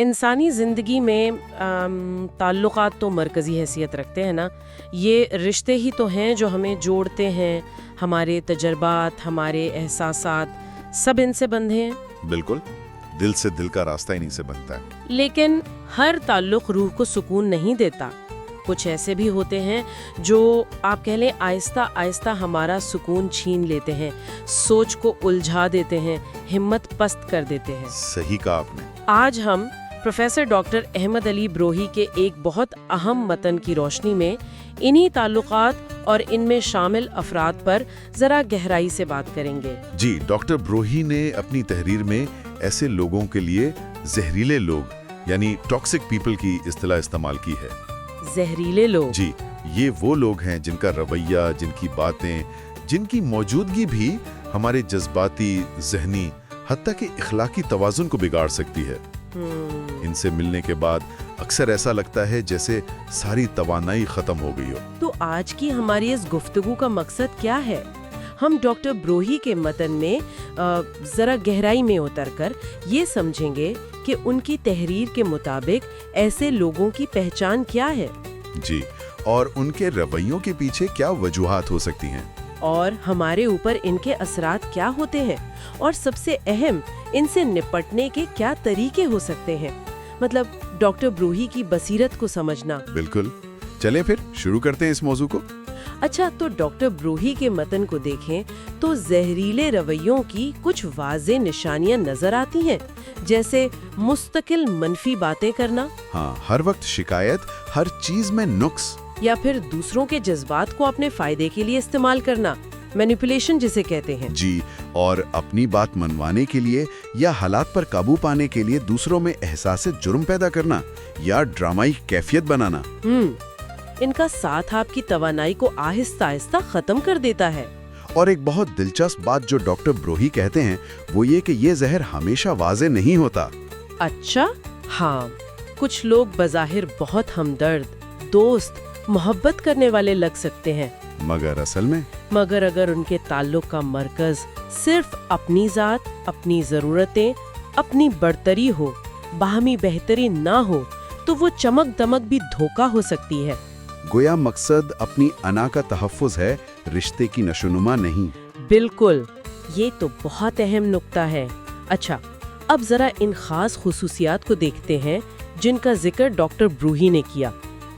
انسانی زندگی میں تعلقات تو مرکزی حیثیت رکھتے ہیں نا. یہ رشتے ہی تو ہیں جو ہمیں جوڑتے ہیں. ہمارے تجربات، ہمارے احساسات سب ان سے بندھے ہیں. بالکل، دل سے دل کا راستہ انہی سے بنتا ہے. لیکن ہر تعلق روح کو سکون نہیں دیتا. کچھ ایسے بھی ہوتے ہیں جو آپ کہہ لیں آہستہ آہستہ ہمارا سکون چھین لیتے ہیں، سوچ کو الجھا دیتے ہیں، ہمت پست کر دیتے ہیں. صحیح کہا آپ نے. آج ہم پروفیسر ڈاکٹر احمد علی بروہی کے ایک بہت اہم متن کی روشنی میں انہی تعلقات اور ان میں شامل افراد پر ذرا گہرائی سے بات کریں گے. جی، ڈاکٹر بروہی نے اپنی تحریر میں ایسے لوگوں کے لیے زہریلے لوگ یعنی ٹاکسک پیپل کی اصطلاح استعمال کی ہے. زہریلے لوگ؟ جی، یہ وہ لوگ ہیں جن کا رویہ، جن کی باتیں، جن کی موجودگی بھی ہمارے جذباتی، ذہنی، حتیٰ کہ اخلاقی توازن کو بگاڑ سکتی ہے. ان سے ملنے کے بعد اکثر ایسا لگتا ہے جیسے ساری توانائی ختم ہو گئی ہو. تو آج کی ہماری اس گفتگو کا مقصد کیا ہے؟ ہم ڈاکٹر بروہی کے متن میں ذرا گہرائی میں اتر کر یہ سمجھیں گے کہ ان کی تحریر کے مطابق ایسے لوگوں کی پہچان کیا ہے. جی، اور ان کے رویوں کے پیچھے کیا وجوہات ہو سکتی ہیں، اور ہمارے اوپر ان کے اثرات کیا ہوتے ہیں، اور سب سے اہم ان سے نپٹنے کے کیا طریقے ہو سکتے ہیں. مطلب ڈاکٹر بروہی کی بصیرت کو سمجھنا. بالکل، چلیں پھر شروع کرتے ہیں اس موضوع کو. اچھا، تو ڈاکٹر بروہی کے متن کو دیکھیں تو زہریلے رویوں کی کچھ واضح نشانیاں نظر آتی ہیں، جیسے مستقل منفی باتیں کرنا. ہاں، ہر وقت شکایت، ہر چیز میں نقص. یا پھر دوسروں کے جذبات کو اپنے فائدے کے لیے استعمال کرنا، مینیپولیشن جسے کہتے ہیں. جی، اور اپنی بات منوانے کے لیے یا حالات پر قابو پانے کے لیے دوسروں میں احساس جرم پیدا کرنا یا ڈرامائی کیفیت بنانا. ان کا ساتھ آپ کی توانائی کو آہستہ آہستہ ختم کر دیتا ہے. اور ایک بہت دلچسپ بات جو ڈاکٹر بروہی کہتے ہیں وہ یہ کہ یہ زہر ہمیشہ واضح نہیں ہوتا. اچھا، ہاں، کچھ لوگ بظاہر بہت ہمدرد، دوست، محبت کرنے والے لگ سکتے ہیں، مگر اصل میں اگر ان کے تعلق کا مرکز صرف اپنی ذات، اپنی ضرورتیں، اپنی برتری ہو، باہمی بہتری نہ ہو، تو وہ چمک دمک بھی دھوکہ ہو سکتی ہے. گویا مقصد اپنی انا کا تحفظ ہے، رشتے کی نشوونما نہیں. بالکل، یہ تو بہت اہم نقطہ ہے. اچھا، اب ذرا ان خاص خصوصیات کو دیکھتے ہیں جن کا ذکر ڈاکٹر بروہی نے کیا.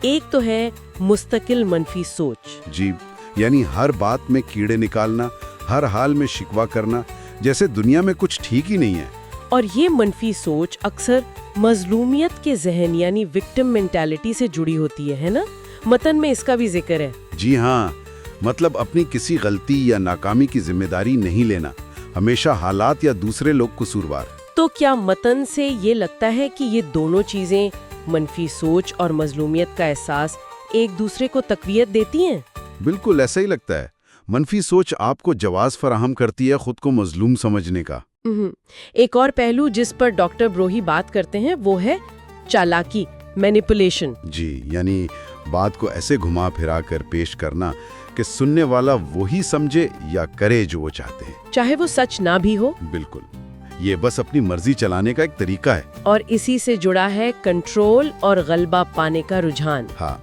ایک تو ہے مستقل منفی سوچ. جی، یعنی ہر بات میں کیڑے نکالنا، ہر حال میں شکوہ کرنا، جیسے دنیا میں کچھ ٹھیک ہی نہیں ہے. اور یہ منفی سوچ اکثر مظلومیت کے ذہن یعنی وکٹم مینٹالٹی سے جڑی ہوتی ہے نا؟ متن میں اس کا بھی ذکر ہے. جی ہاں، مطلب اپنی کسی غلطی یا ناکامی کی ذمہ داری نہیں لینا، ہمیشہ حالات یا دوسرے لوگ قصوروار. تو کیا متن سے یہ لگتا ہے کہ یہ دونوں چیزیں، منفی سوچ اور مظلومیت کا احساس، ایک دوسرے کو تقویت دیتی ہیں؟ بالکل ایسا ہی لگتا ہے. منفی سوچ آپ کو جواز فراہم کرتی ہے خود کو مظلوم سمجھنے کا. ایک اور پہلو جس پر ڈاکٹر بروہی بات کرتے ہیں وہ ہے چالاکی، مینیپولیشن. جی، یعنی بات کو ایسے گھما پھرا کر پیش کرنا کہ سننے والا وہی سمجھے یا کرے جو وہ چاہتے ہیں، چاہے وہ سچ نہ بھی ہو. بالکل، یہ بس اپنی مرضی چلانے کا ایک طریقہ ہے. اور اسی سے جڑا ہے کنٹرول اور غلبہ پانے کا رجحان. ہاں،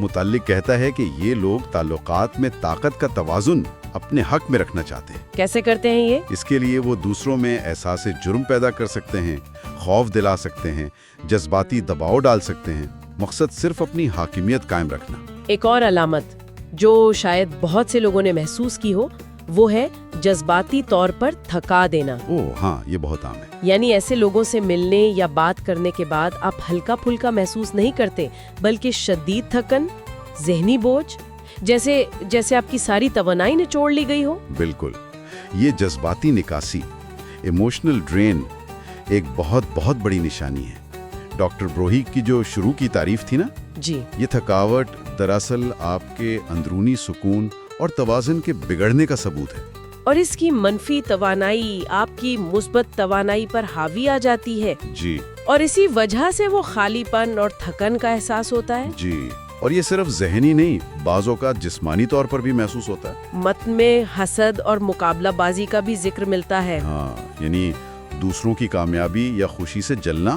متعلق کہتا ہے کہ یہ لوگ تعلقات میں طاقت کا توازن اپنے حق میں رکھنا چاہتے ہیں. کیسے کرتے ہیں یہ؟ اس کے لیے وہ دوسروں میں احساس جرم پیدا کر سکتے ہیں، خوف دلا سکتے ہیں، جذباتی دباؤ ڈال سکتے ہیں. مقصد صرف اپنی حاکمیت قائم رکھنا. ایک اور علامت جو شاید بہت سے لوگوں نے محسوس کی ہو وہ ہے جذباتی طور پر تھکا دینا. ہاں، یہ بہت عام ہے. یعنی ایسے لوگوں سے ملنے یا بات کرنے کے بعد آپ ہلکا پھلکا محسوس نہیں کرتے بلکہ شدید تھکن، ذہنی بوجھ، جیسے آپ کی ساری توانائی نچوڑ لی گئی ہو. بالکل، یہ جذباتی نکاسی، ایموشنل ڈرین ایک بہت بہت بڑی نشانی ہے. ڈاکٹر بروہی کی جو شروع کی تعریف تھی نا، جی، یہ تھکاوٹ دراصل آپ کے اندرونی سکون اور توازن کے بگڑنے کا ثبوت ہے. اور اس کی منفی توانائی آپ کی مثبت توانائی پر حاوی آ جاتی ہے. جی، اور اسی وجہ سے وہ خالی پن اور تھکن کا احساس ہوتا ہے. جی، اور یہ صرف ذہنی نہیں، بعض اوقات جسمانی طور پر بھی محسوس ہوتا ہے. متن میں حسد اور مقابلہ بازی کا بھی ذکر ملتا ہے. ہاں، یعنی دوسروں کی کامیابی یا خوشی سے جلنا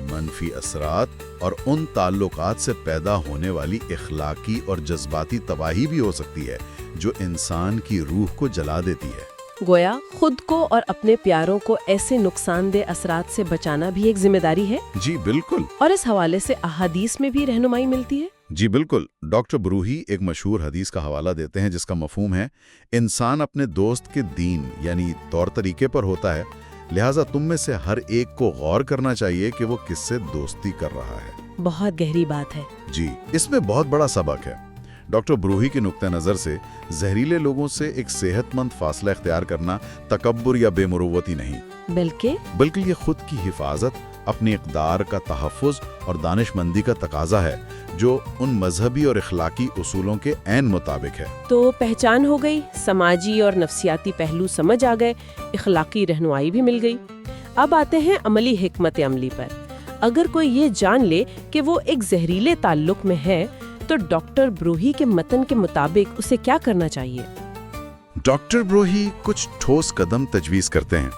منفی اثرات اور ان تعلقات سے پیدا ہونے والی اخلاقی اور جذباتی تباہی بھی ہو سکتی ہے جو انسان کی روح کو جلا دیتی ہے۔ گویا خود کو اور اپنے پیاروں کو ایسے نقصان دہ اثرات سے بچانا بھی ایک ذمہ داری ہے۔ جی بالکل۔ اور اس حوالے سے احادیث میں بھی رہنمائی ملتی ہے؟ جی بالکل۔ ڈاکٹر بروہی ایک مشہور حدیث کا حوالہ دیتے ہیں جس کا مفہوم ہے انسان اپنے دوست کے دین یعنی طور طریقے پر ہوتا ہے، لہٰذا تم میں سے ہر ایک کو غور کرنا چاہیے کہ وہ کس سے دوستی کر رہا ہے۔ بہت گہری بات ہے۔ جی، اس میں بہت بڑا سبق ہے۔ ڈاکٹر بروہی کے نقطہ نظر سے زہریلے لوگوں سے ایک صحت مند فاصلہ اختیار کرنا تکبر یا بے مروتی نہیں، بلکہ یہ خود کی حفاظت، اپنی اقدار کا تحفظ اور دانش مندی کا تقاضا ہے جو ان مذہبی اور اخلاقی اصولوں کے عین مطابق ہے۔ تو پہچان ہو گئی، سماجی اور نفسیاتی پہلو سمجھ آ گئے، اخلاقی رہنمائی بھی مل گئی۔ اب آتے ہیں عملی حکمت عملی پر۔ اگر کوئی یہ جان لے کہ وہ ایک زہریلے تعلق میں ہے تو ڈاکٹر بروہی کے متن کے مطابق اسے کیا کرنا چاہیے؟ ڈاکٹر بروہی کچھ ٹھوس قدم تجویز کرتے ہیں۔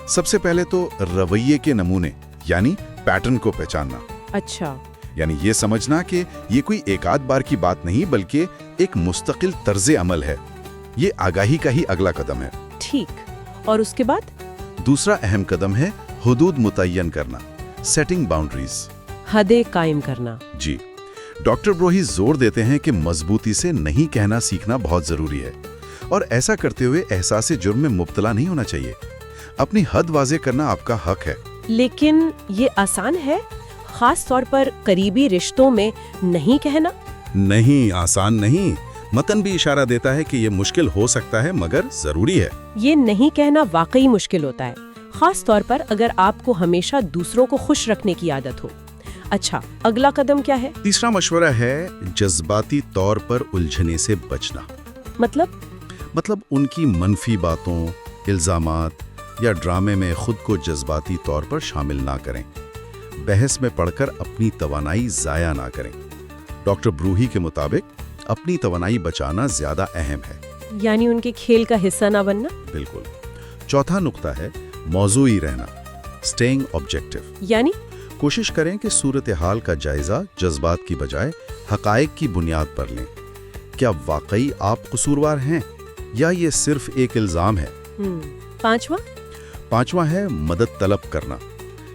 سب سے پہلے تو رویے کے نمونے یعنی پیٹرن کو پہچاننا۔ اچھا، یعنی یہ سمجھنا کہ یہ کوئی ایک آدھ بار کی بات نہیں بلکہ ایک مستقل طرز عمل ہے۔ یہ آگاہی کا ہی اگلا قدم ہے۔ ٹھیک، اور اس کے بعد؟ دوسرا اہم قدم ہے حدود متعین کرنا، سیٹنگ باؤنڈریز، حدیں قائم کرنا۔ جی، ڈاکٹر بروہی زور دیتے ہیں کہ مضبوطی سے نہیں کہنا سیکھنا بہت ضروری ہے، اور ایسا کرتے ہوئے احساس جرم میں مبتلا نہیں ہونا چاہیے۔ اپنی حد واضح کرنا آپ کا حق ہے۔ لیکن یہ آسان ہے، خاص طور پر قریبی رشتوں میں نہیں کہنا؟ نہیں، آسان نہیں۔ متن بھی اشارہ دیتا ہے کہ یہ مشکل ہو سکتا ہے مگر ضروری ہے۔ یہ نہیں کہنا واقعی مشکل ہوتا ہے، خاص طور پر اگر آپ کو ہمیشہ دوسروں کو خوش رکھنے کی عادت ہو۔ اچھا، اگلا قدم کیا ہے؟ تیسرا مشورہ ہے جذباتی طور پر الجھنے سے بچنا۔ مطلب ان کی منفی باتوں، الزامات یا ڈرامے میں خود کو جذباتی طور پر شامل نہ کریں۔ بحث میں پڑھ کر اپنی توانائی ضائع نہ کریں۔ ڈاکٹر بروہی کے مطابق اپنی توانائی بچانا زیادہ اہم ہے، یعنی ان کے کھیل کا حصہ نہ بننا۔ بالکل۔ چوتھا نقطہ ہے موضوعی رہنا، اسٹیئنگ آبجیکٹو، یعنی کوشش کریں کہ صورتحال کا جائزہ جذبات کی بجائے حقائق کی بنیاد پر لیں۔ کیا واقعی آپ قصوروار ہیں یا یہ صرف ایک الزام ہے؟ پانچواں ہے مدد طلب کرنا۔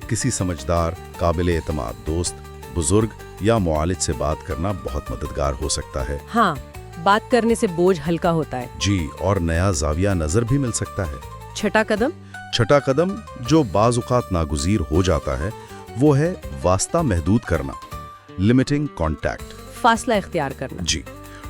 کسی سمجھدار، قابل اعتماد دوست، بزرگ یا معالج سے بات کرنا بہت مددگار ہو سکتا ہے۔ ہاں، بات کرنے سے بوجھ ہلکا ہوتا ہے۔ جی، اور نیا زاویہ نظر بھی مل سکتا ہے۔ چھٹا قدم جو بعض اوقات ناگزیر ہو جاتا ہے وہ ہے واسطہ محدود کرنا، لمیٹنگ کانٹیکٹ، فاصلہ اختیار کرنا۔ جی،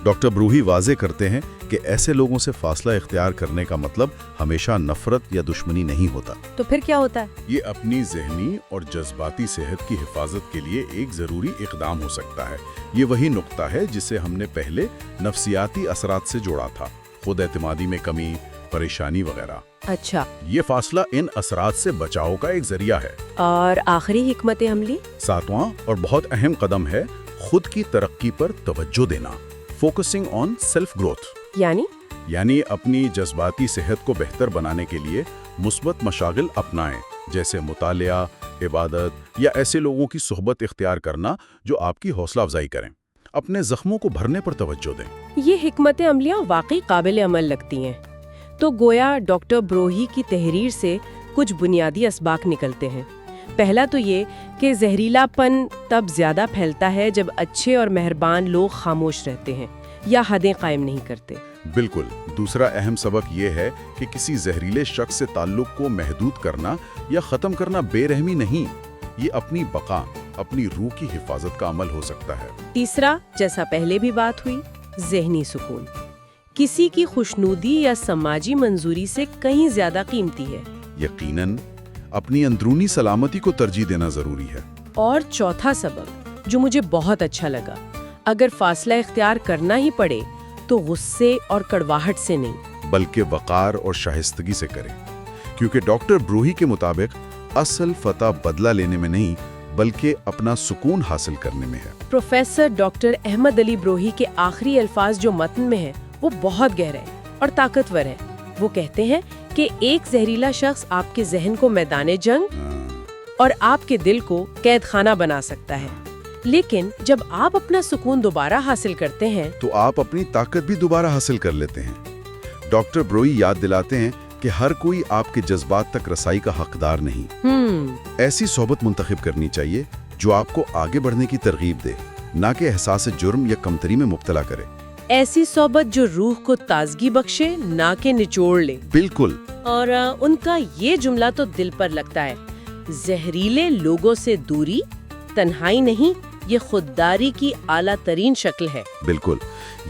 ڈاکٹر بروہی واضح کرتے ہیں کہ ایسے لوگوں سے فاصلہ اختیار کرنے کا مطلب ہمیشہ نفرت یا دشمنی نہیں ہوتا۔ تو پھر کیا ہوتا ہے؟ یہ اپنی ذہنی اور جذباتی صحت کی حفاظت کے لیے ایک ضروری اقدام ہو سکتا ہے۔ یہ وہی نقطہ ہے جسے ہم نے پہلے نفسیاتی اثرات سے جوڑا تھا، خود اعتمادی میں کمی، پریشانی وغیرہ۔ اچھا، یہ فاصلہ ان اثرات سے بچاؤ کا ایک ذریعہ ہے۔ اور آخری حکمت عملی؟ ساتواں اور بہت اہم قدم ہے خود کی ترقی پر توجہ دینا، فوکسنگ آن سیلف گروتھ، یعنی اپنی جذباتی صحت کو بہتر بنانے کے لیے مثبت مشاغل اپنائیں، جیسے مطالعہ، عبادت یا ایسے لوگوں کی صحبت اختیار کرنا جو آپ کی حوصلہ افزائی کریں۔ اپنے زخموں کو بھرنے پر توجہ دیں۔ یہ حکمت عملیاں واقعی قابل عمل لگتی ہیں۔ تو گویا ڈاکٹر بروہی کی تحریر سے کچھ بنیادی اسباق نکلتے ہیں۔ پہلا تو یہ کہ زہریلا پن تب زیادہ پھیلتا ہے جب اچھے اور مہربان لوگ خاموش رہتے ہیں یا حدیں قائم نہیں کرتے۔ بالکل۔ دوسرا اہم سبق یہ ہے کہ کسی زہریلے شخص سے تعلق کو محدود کرنا یا ختم کرنا بے رحمی نہیں، یہ اپنی بقا، اپنی روح کی حفاظت کا عمل ہو سکتا ہے۔ تیسرا، جیسا پہلے بھی بات ہوئی، ذہنی سکون کسی کی خوشنودی یا سماجی منظوری سے کہیں زیادہ قیمتی ہے۔ یقیناً اپنی اندرونی سلامتی کو ترجیح دینا ضروری ہے۔ اور چوتھا سبق جو مجھے بہت اچھا لگا، اگر فاصلہ اختیار کرنا ہی پڑے تو غصے اور کڑواہٹ سے نہیں، بلکہ وقار اور شائستگی سے کریں، کیونکہ ڈاکٹر بروہی کے مطابق اصل فتح بدلہ لینے میں نہیں بلکہ اپنا سکون حاصل کرنے میں ہے۔ پروفیسر ڈاکٹر احمد علی بروہی کے آخری الفاظ جو متن میں ہیں وہ بہت گہرے اور طاقتور ہیں۔ وہ کہتے ہیں کہ ایک زہریلا شخص آپ کے ذہن کو میدان جنگ اور آپ کے دل کو قید خانہ بنا سکتا ہے۔ لیکن جب آپ اپنا سکون دوبارہ حاصل کرتے ہیں تو آپ اپنی طاقت بھی دوبارہ حاصل کر لیتے ہیں۔ ڈاکٹر بروئی یاد دلاتے ہیں کہ ہر کوئی آپ کے جذبات تک رسائی کا حقدار نہیں۔ ایسی صحبت منتخب کرنی چاہیے جو آپ کو آگے بڑھنے کی ترغیب دے، نہ کہ احساس جرم یا کمتری میں مبتلا کرے۔ ایسی صحبت جو روح کو تازگی بخشے، نہ کہ نچوڑ لے۔ بالکل۔ اور ان کا یہ جملہ تو دل پر لگتا ہے، زہریلے لوگوں سے دوری تنہائی نہیں، یہ خودداری کی اعلیٰ ترین شکل ہے۔ بالکل،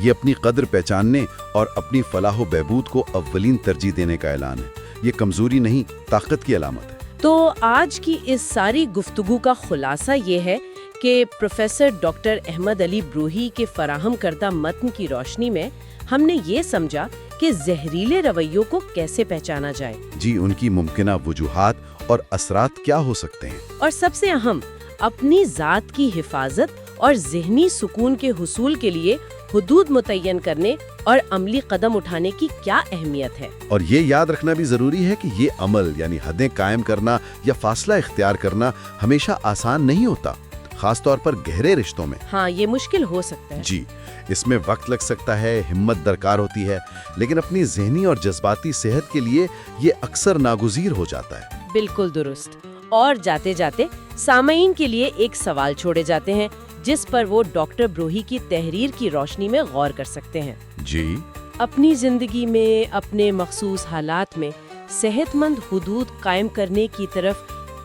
یہ اپنی قدر پہچاننے اور اپنی فلاح و بہبود کو اولین ترجیح دینے کا اعلان ہے۔ یہ کمزوری نہیں، طاقت کی علامت ہے۔ تو آج کی اس ساری گفتگو کا خلاصہ یہ ہے کہ پروفیسر ڈاکٹر احمد علی بروہی کے فراہم کردہ متن کی روشنی میں ہم نے یہ سمجھا کہ زہریلے رویوں کو کیسے پہچانا جائے، جی، ان کی ممکنہ وجوہات اور اثرات کیا ہو سکتے ہیں، اور سب سے اہم اپنی ذات کی حفاظت اور ذہنی سکون کے حصول کے لیے حدود متعین کرنے اور عملی قدم اٹھانے کی کیا اہمیت ہے۔ اور یہ یاد رکھنا بھی ضروری ہے کہ یہ عمل یعنی حدیں قائم کرنا یا فاصلہ اختیار کرنا ہمیشہ آسان نہیں ہوتا، خاص طور پر گہرے رشتوں میں۔ ہاں، یہ مشکل ہو سکتا ہے۔ جی، اس میں وقت لگ سکتا ہے، ہمت درکار ہوتی ہے، لیکن اپنی ذہنی اور جذباتی صحت کے لیے یہ اکثر ناگزیر ہو جاتا ہے۔ بالکل درست۔ اور جاتے جاتے سامعین کے لیے ایک سوال چھوڑے جاتے ہیں جس پر وہ ڈاکٹر بروہی کی تحریر کی روشنی میں غور کر سکتے ہیں۔ جی، اپنی زندگی میں اپنے مخصوص حالات میں صحت مند حدود قائم کرنے کی طرف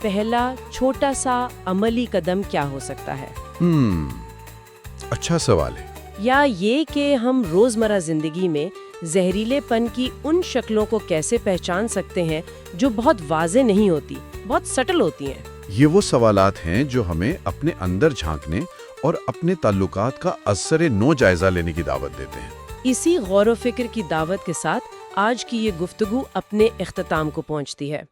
پہلا چھوٹا سا عملی قدم کیا ہو سکتا ہے؟ اچھا سوال ہے۔ یا یہ کہ ہم روزمرہ زندگی میں زہریلے پن کی ان شکلوں کو کیسے پہچان سکتے ہیں جو بہت واضح نہیں ہوتی، بہت سٹل ہوتی ہیں۔ یہ وہ سوالات ہیں جو ہمیں اپنے اندر جھانکنے اور اپنے تعلقات کا ازسر نو جائزہ لینے کی دعوت دیتے ہیں۔ اسی غور و فکر کی دعوت کے ساتھ آج کی یہ گفتگو اپنے اختتام کو پہنچتی ہے۔